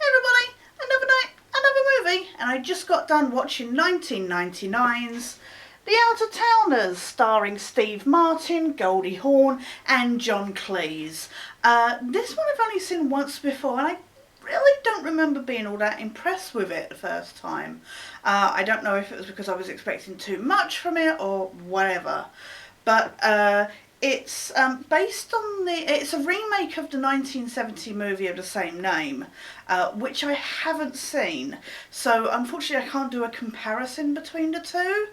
Everybody, another night, another movie, and I just got done watching 1999's The Outer Towners, starring Steve Martin, Goldie Hawn, and John Cleese. This one I've only seen once before, and I really don't remember being all that impressed with it the first time. I don't know if it was because I was expecting too much from it or whatever, but it's based on it's a remake of the 1970 movie of the same name, which I haven't seen. So unfortunately I can't do a comparison between the two.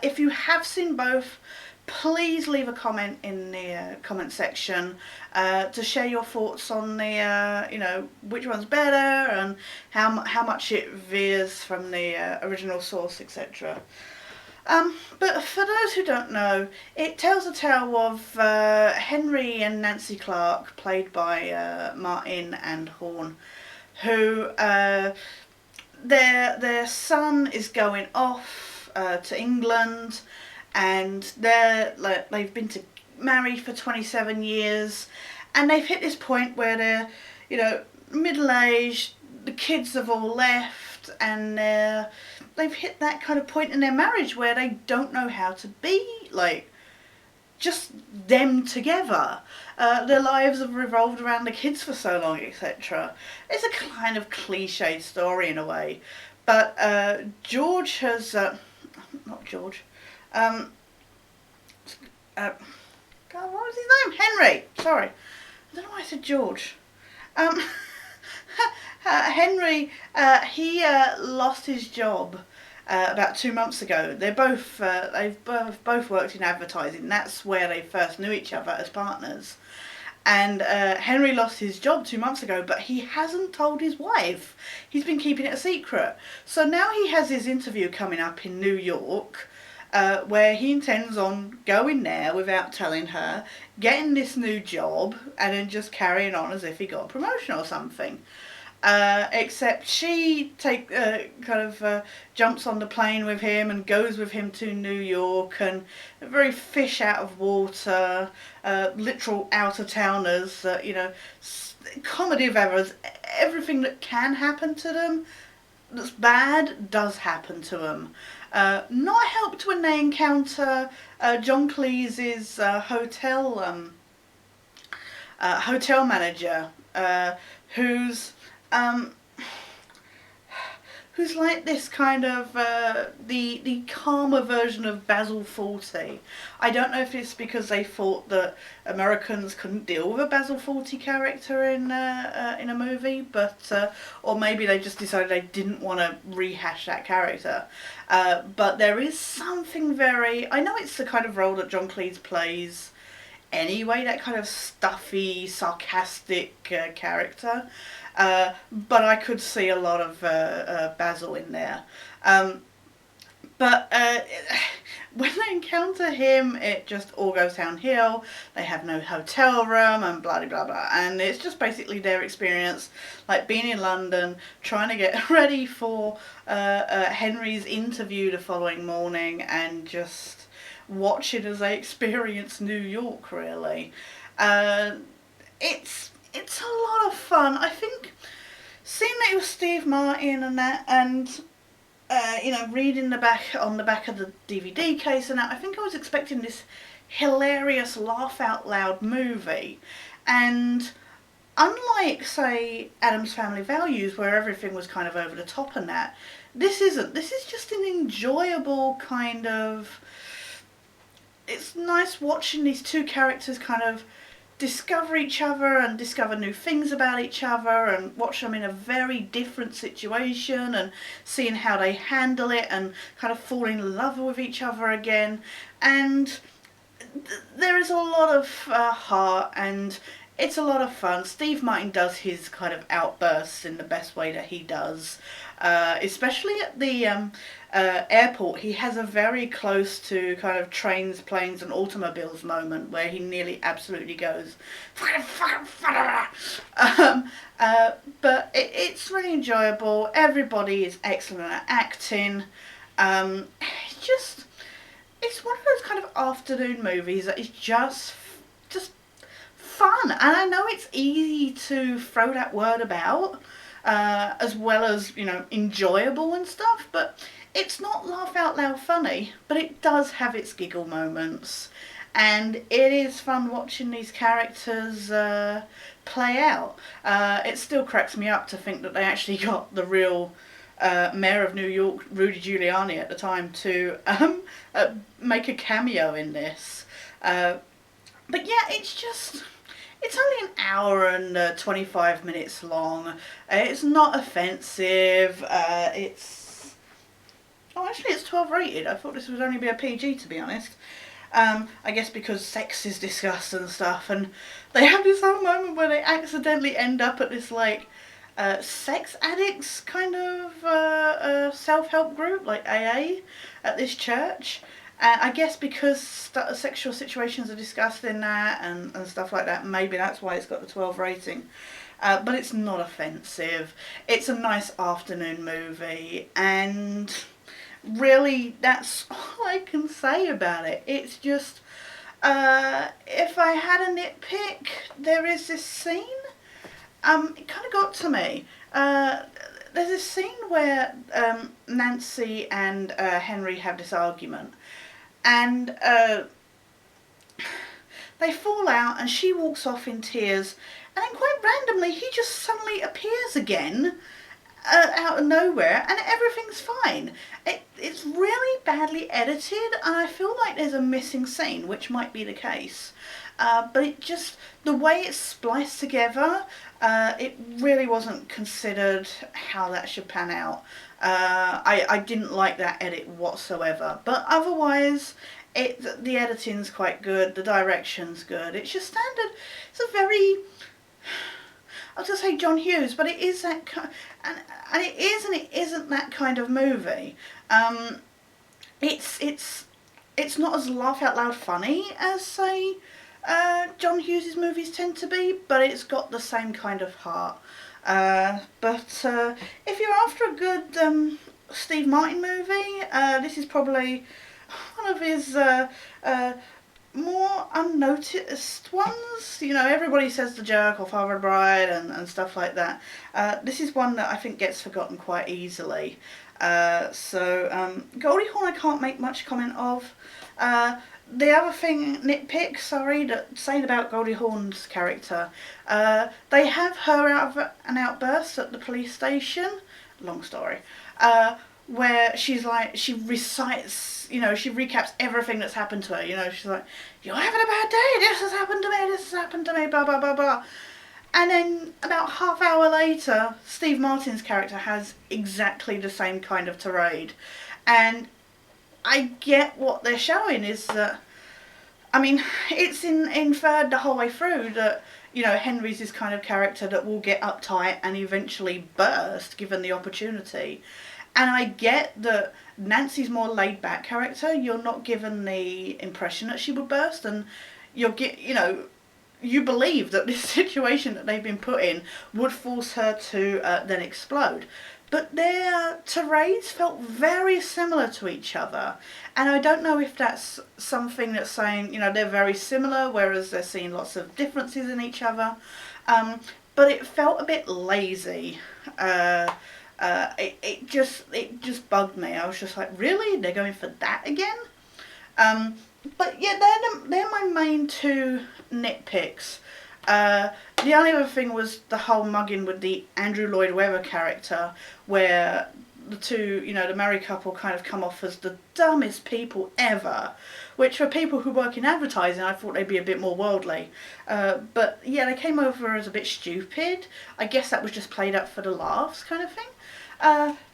If you have seen both, please leave a comment in the comment section to share your thoughts on the which one's better and how much it veers from the original source, etc. But for those who don't know, it tells a tale of Henry and Nancy Clark, played by Martin and Hawn, who their son is going off to England, and they've been married for 27 years, and they've hit this point where they're middle-aged, the kids have all left, and they've hit that kind of point in their marriage where they don't know how to be just them together. Their lives have revolved around the kids for so long, etc. It's a kind of cliched story in a way, but George has not George. God, what was his name? Henry. Sorry, I don't know why I said George. Henry, he lost his job about 2 months ago. They've both worked in advertising. That's where they first knew each other as partners. And Henry lost his job 2 months ago, but he hasn't told his wife. He's been keeping it a secret. So now he has his interview coming up in New York, where he intends on going there without telling her, getting this new job, and then just carrying on as if he got a promotion or something. Except she jumps on the plane with him and goes with him to New York, and very fish out of water, literal out-of-towners, comedy of errors. Everything that can happen to them that's bad does happen to them. Not helped when they encounter John Cleese's hotel manager, who's like this kind of the calmer version of Basil Fawlty. I don't know if it's because they thought that Americans couldn't deal with a Basil Fawlty character in a movie, but or maybe they just decided they didn't want to rehash that character. But there is something very, I know it's the kind of role that John Cleese plays anyway, that kind of stuffy, sarcastic character. But I could see a lot of Basil in there. But when they encounter him, it just all goes downhill. They have no hotel room and blah, blah, blah. And it's just basically their experience, like being in London, trying to get ready for Henry's interview the following morning, and just watching as they experience New York, really. It's a lot of fun. I think seeing that it was Steve Martin and that, and reading the back of the DVD case and that, I think I was expecting this hilarious laugh out loud movie. And unlike, say, Addams Family Values, where everything was kind of over the top and that, this isn't. This is just an enjoyable kind of, it's nice watching these two characters kind of discover each other and discover new things about each other, and watch them in a very different situation and seeing how they handle it and kind of fall in love with each other again. And there is a lot of heart, and it's a lot of fun. Steve Martin does his kind of outbursts in the best way that he does, especially at the airport. He has a very close to kind of trains, planes and automobiles moment where he nearly absolutely goes but it's really enjoyable. Everybody is excellent at acting. It's one of those kind of afternoon movies that is just fun, and I know it's easy to throw that word about, as well as, enjoyable and stuff, but it's not laugh out loud funny, but it does have its giggle moments. And it is fun watching these characters play out. It still cracks me up to think that they actually got the real Mayor of New York, Rudy Giuliani at the time, to make a cameo in this. But yeah, it's only an hour and 25 minutes long. It's not offensive. It's 12 rated. I thought this would only be a PG, to be honest. I guess because sex is discussed and stuff, and they have this whole moment where they accidentally end up at this sex addicts kind of self-help group, like AA, at this church. And I guess because sexual situations are discussed in that and stuff like that, maybe that's why it's got the 12 rating. But it's not offensive. It's a nice afternoon movie, and really that's all I can say about it. It's just, if I had a nitpick, there is this scene, it kind of got to me. There's this scene where Nancy and Henry have this argument, and they fall out, and she walks off in tears, and then quite randomly he just suddenly appears again out of nowhere, and everything's fine. It's really badly edited, and I feel like there's a missing scene, which might be the case. But the way it's spliced together, it really wasn't considered how that should pan out. I didn't like that edit whatsoever, but otherwise the editing's quite good, the direction's good. It's just standard. It's a very, I was going to say John Hughes, but it is that kind, and it is and it isn't that kind of movie. It's not as laugh out loud funny as, say, John Hughes' movies tend to be, but it's got the same kind of heart. But if you're after a good Steve Martin movie, this is probably one of his more unnoticed ones. Everybody says The Jerk or Father of the Bride and stuff like that. This is one that I think gets forgotten quite easily. Goldie Hawn I can't make much comment of. The other thing, saying about Goldie Hawn's character, they have her have an outburst at the police station, long story, where she recites, she recaps everything that's happened to her. She's like, "You're having a bad day, this has happened to me, blah, blah, blah, blah." And then about half hour later, Steve Martin's character has exactly the same kind of tirade. And I get what they're showing is that, it's inferred the whole way through that, Henry's this kind of character that will get uptight and eventually burst given the opportunity. And I get that Nancy's more laid back character. You're not given the impression that she would burst, and you believe that this situation that they've been put in would force her to then explode. But their tirades felt very similar to each other. And I don't know if that's something that's saying, they're very similar, whereas they're seeing lots of differences in each other. But it felt a bit lazy. It just bugged me. I was just like, really? They're going for that again? But yeah, they're my main two nitpicks. The only other thing was the whole mugging with the Andrew Lloyd Webber character, where the two, the married couple kind of come off as the dumbest people ever, which for people who work in advertising, I thought they'd be a bit more worldly. But yeah, they came over as a bit stupid. I guess that was just played up for the laughs kind of thing.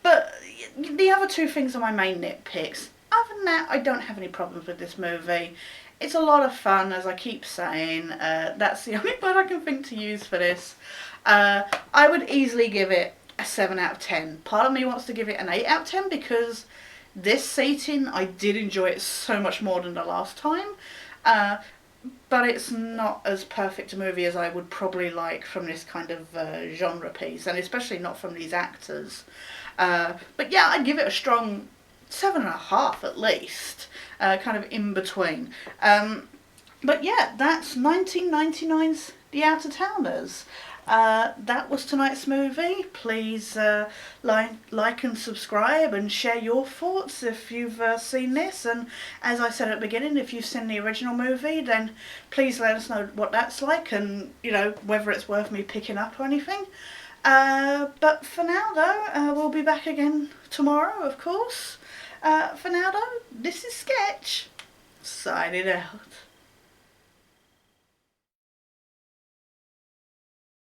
But the other two things are my main nitpicks. Other than that, I don't have any problems with this movie. It's a lot of fun, as I keep saying. That's the only word I can think to use for this. I would easily give it a 7 out of 10. Part of me wants to give it an 8 out of 10 because this seating, I did enjoy it so much more than the last time. But it's not as perfect a movie as I would probably like from this kind of genre piece, and especially not from these actors. But yeah, I'd give it a strong 7.5 at least, kind of in between. But yeah, that's 1999's The Out of Towners. That was tonight's movie. Please like and subscribe and share your thoughts if you've seen this. And as I said at the beginning, if you've seen the original movie, then please let us know what that's like and, you know, whether it's worth me picking up or anything. But for now though, we'll be back again tomorrow, of course. For now though, this is Sketch, signing out.